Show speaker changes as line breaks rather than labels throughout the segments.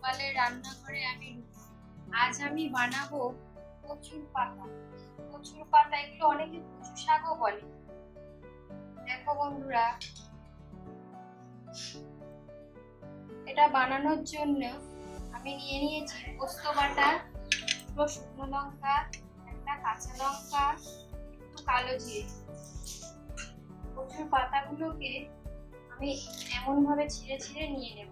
গোপালের রান্নাঘরে আমি রূপা। আজ আমি বানাবো কচুর পাতা। কচুর পাতা এগুলো অনেকে কচু শাকও বলে। দেখো বন্ধুরা, এটা বানানোর জন্য আমি নিয়ে নিয়েছি পোস্ত বাটা, দুটো শুকনো লঙ্কা, একটা কাঁচা লঙ্কা, একটু কালো জিরে। কচুর পাতাগুলোকে আমি এমন ভাবে ছিঁড়ে ছিঁড়ে নিয়ে নেব।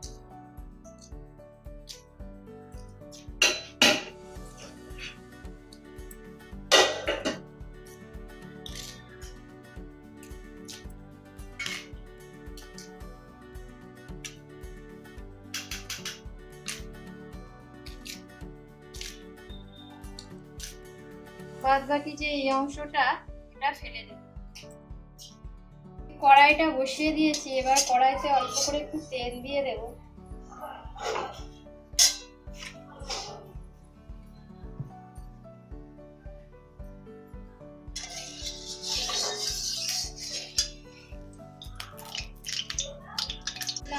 বাদ বাকি যে এই অংশটা এটা ফেলে দেব। কড়াইটা বসিয়ে দিয়েছি, এবার কড়াইতে অল্প করে একটু তেল দিয়ে দেব।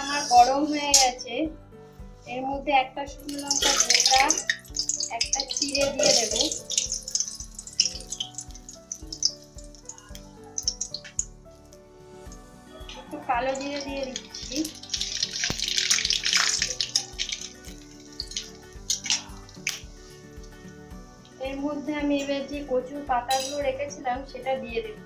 আমার গরম হয়ে গেছে, এর মধ্যে একটা শুকনো লঙ্কা গোটা, একটা চিড়ে দিয়ে দেব। একটু কালো জিরে দিয়ে দিচ্ছি। এর মধ্যে আমি এবার যে কচুর পাতাগুলো রেখেছিলাম সেটা দিয়ে দেব।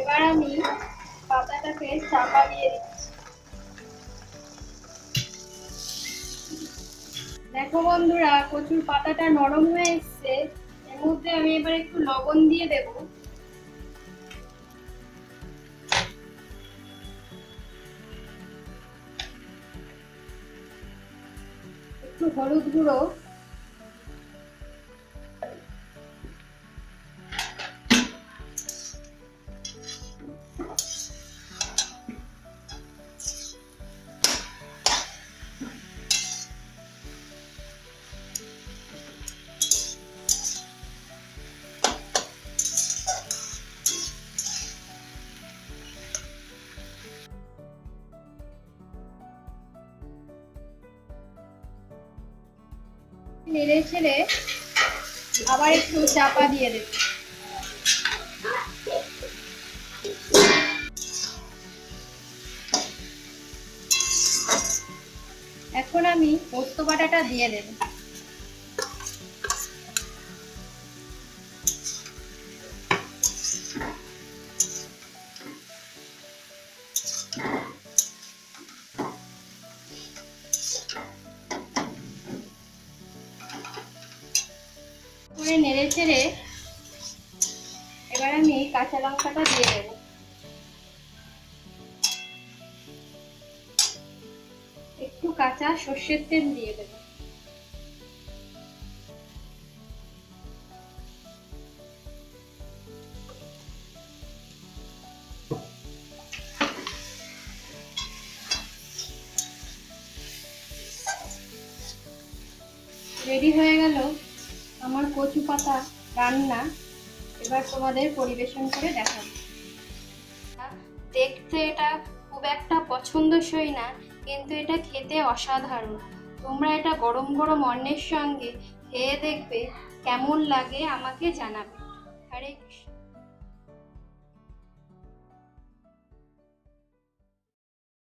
এবার আমি পাতাটাকে চাপা দিয়ে দিচ্ছি। দেখো বন্ধুরা, কচুর পাতাটা নরম হয়ে এসছে। এর মধ্যে আমি এবার একটু লবণ দিয়ে দেব, একটু হলুদ গুঁড়ো, নেড়ে ছেড়ে আবার একটু চাপা দিয়ে দেব। এখন আমি পোস্ত বাটাটা দিয়ে দেব। নেড়ে ছেড়ে এবার আমি কাঁচা লঙ্কাটা দিয়ে দেব। একটু কাঁচা সর্ষের তেল দিয়ে দেব। রেডি হয়ে গেল আমার কচু পাতা রান্না। এবার তোমাদের পরিবেশন করে দেখাবো। দেখতে এটা খুব একটা পছন্দসই না, কিন্তু এটা খেতে অসাধারণ। তোমরা এটা গরম গরম অন্নের সঙ্গে খেয়ে দেখবে, কেমন লাগে আমাকে জানাবে। হরে কৃষ্ণ।